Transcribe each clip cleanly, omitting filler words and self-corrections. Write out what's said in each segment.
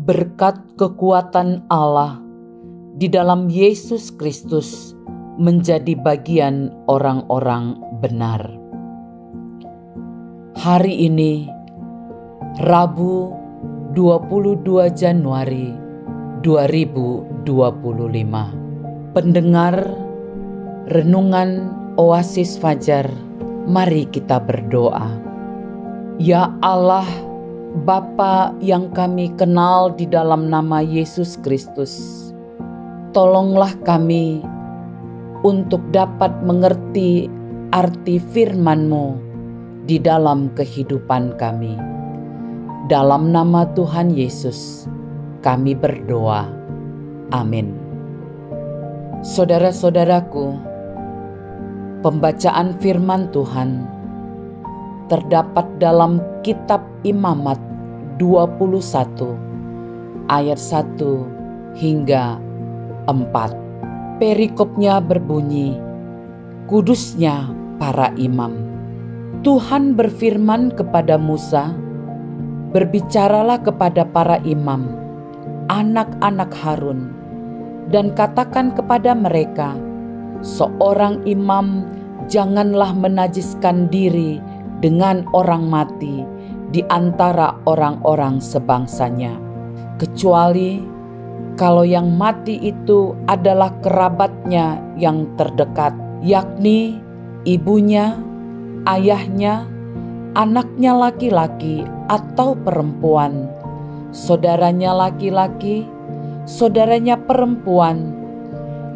berkat kekuatan Allah di dalam Yesus Kristus menjadi bagian orang-orang benar. Hari ini, Rabu 22 Januari 2025. Pendengar Renungan Oasis Fajar, mari kita berdoa. Ya Allah, Bapa yang kami kenal di dalam nama Yesus Kristus, tolonglah kami untuk dapat mengerti arti firman-Mu di dalam kehidupan kami. Dalam nama Tuhan Yesus, kami berdoa. Amin. Saudara-saudaraku, pembacaan firman Tuhan terdapat dalam kitab Imamat 21 ayat 1 hingga 4. Perikopnya berbunyi, kudusnya para imam. Tuhan berfirman kepada Musa, berbicaralah kepada para imam, anak-anak Harun, dan katakan kepada mereka, seorang imam janganlah menajiskan diri dengan orang mati di antara orang-orang sebangsanya, kecuali kalau yang mati itu adalah kerabatnya yang terdekat, yakni ibunya, ayahnya, anaknya laki-laki atau perempuan, saudaranya laki-laki, saudaranya perempuan,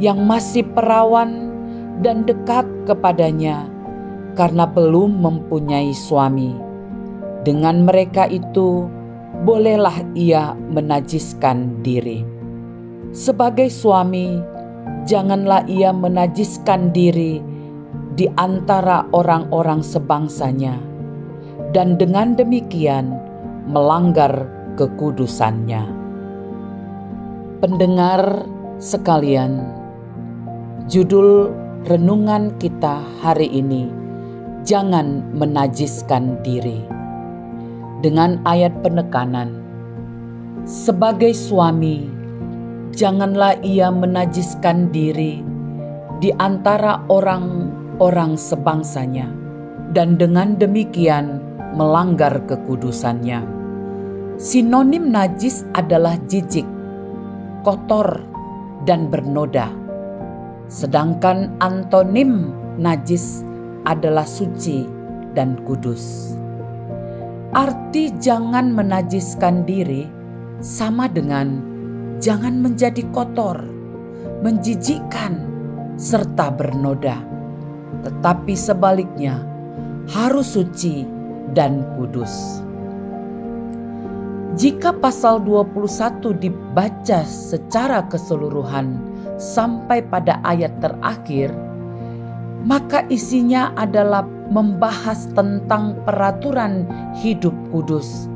yang masih perawan dan dekat kepadanya karena belum mempunyai suami. Dengan mereka itu bolehlah ia menajiskan diri. Sebagai suami, janganlah ia menajiskan diri di antara orang-orang sebangsanya, dan dengan demikian melanggar kekudusannya. Pendengar sekalian, judul renungan kita hari ini, jangan menajiskan diri. Dengan ayat penekanan, sebagai suami, janganlah ia menajiskan diri di antara orang-orang sebangsanya, dan dengan demikian melanggar kekudusannya. Sinonim najis adalah jijik, kotor, dan bernoda. Sedangkan antonim najis adalah suci dan kudus. Arti jangan menajiskan diri sama dengan jangan menjadi kotor, menjijikkan, serta bernoda. Tetapi sebaliknya, harus suci dan kudus. Jika pasal 21 dibaca secara keseluruhan sampai pada ayat terakhir, maka isinya adalah membahas tentang peraturan hidup kudus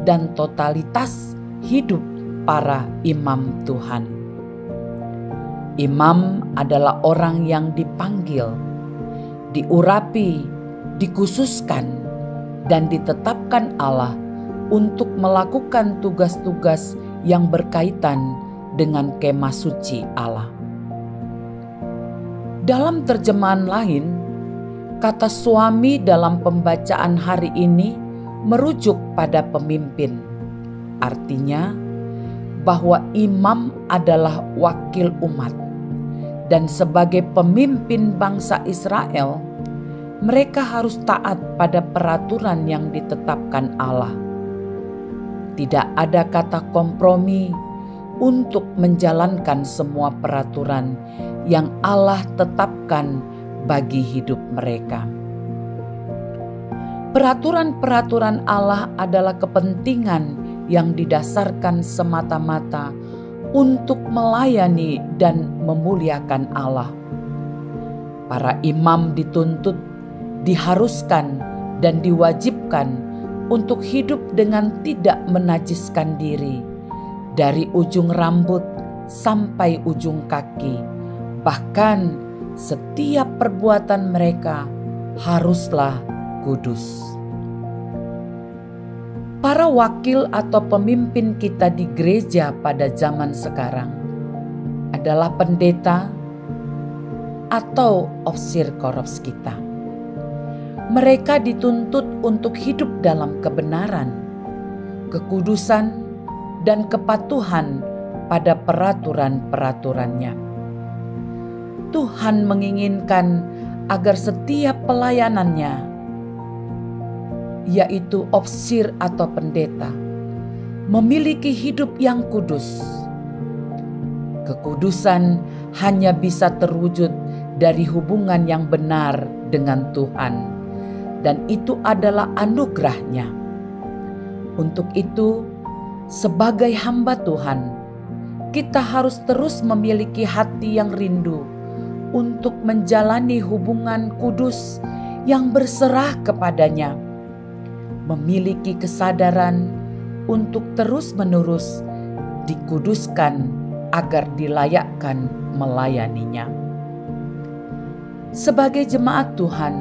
dan totalitas hidup para imam Tuhan. Imam adalah orang yang dipanggil, diurapi, dikhususkan, dan ditetapkan Allah untuk melakukan tugas-tugas yang berkaitan dengan kemah suci Allah. Dalam terjemahan lain, kata suami dalam pembacaan hari ini merujuk pada pemimpin. Artinya bahwa imam adalah wakil umat, dan sebagai pemimpin bangsa Israel, mereka harus taat pada peraturan yang ditetapkan Allah. Tidak ada kata kompromi untuk menjalankan semua peraturan yang Allah tetapkan bagi hidup mereka. Peraturan-peraturan Allah adalah kepentingan yang didasarkan semata-mata untuk melayani dan memuliakan Allah. Para imam dituntut, diharuskan, dan diwajibkan untuk hidup dengan tidak menajiskan diri, dari ujung rambut sampai ujung kaki. Bahkan setiap perbuatan mereka haruslah kudus. Para wakil atau pemimpin kita di gereja pada zaman sekarang adalah pendeta atau ofsir korps kita. Mereka dituntut untuk hidup dalam kebenaran, kekudusan, dan kepatuhan pada peraturan-peraturannya. Tuhan menginginkan agar setiap pelayanannya, yaitu ofsir atau pendeta, memiliki hidup yang kudus. Kekudusan hanya bisa terwujud dari hubungan yang benar dengan Tuhan, dan itu adalah anugerah-Nya. Untuk itu, sebagai hamba Tuhan, kita harus terus memiliki hati yang rindu untuk menjalani hubungan kudus yang berserah kepada-Nya, memiliki kesadaran untuk terus-menerus dikuduskan agar dilayakkan melayaninya. Sebagai jemaat Tuhan,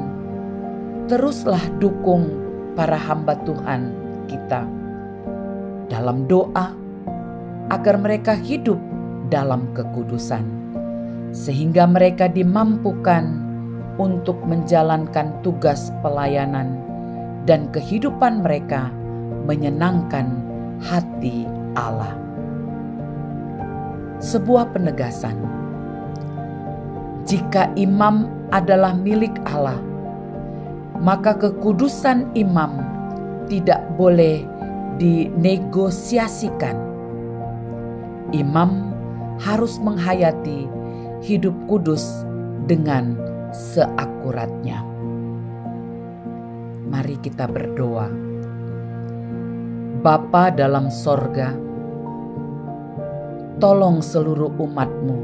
teruslah dukung para hamba Tuhan kita dalam doa agar mereka hidup dalam kekudusan, sehingga mereka dimampukan untuk menjalankan tugas pelayanan dan kehidupan mereka menyenangkan hati Allah. Sebuah penegasan: jika imam adalah milik Allah, maka kekudusan imam tidak boleh dinegosiasikan. Imam harus menghayati hidup kudus dengan seakuratnya. Mari kita berdoa. Bapa dalam sorga, tolong seluruh umat-Mu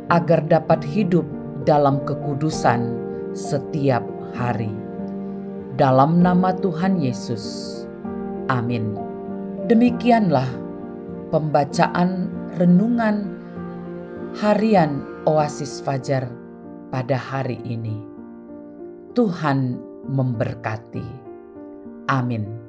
agar dapat hidup dalam kekudusan setiap hari. Dalam nama Tuhan Yesus. Amin. Demikianlah pembacaan renungan harian Oasis Fajar pada hari ini. Tuhan memberkati. Amin.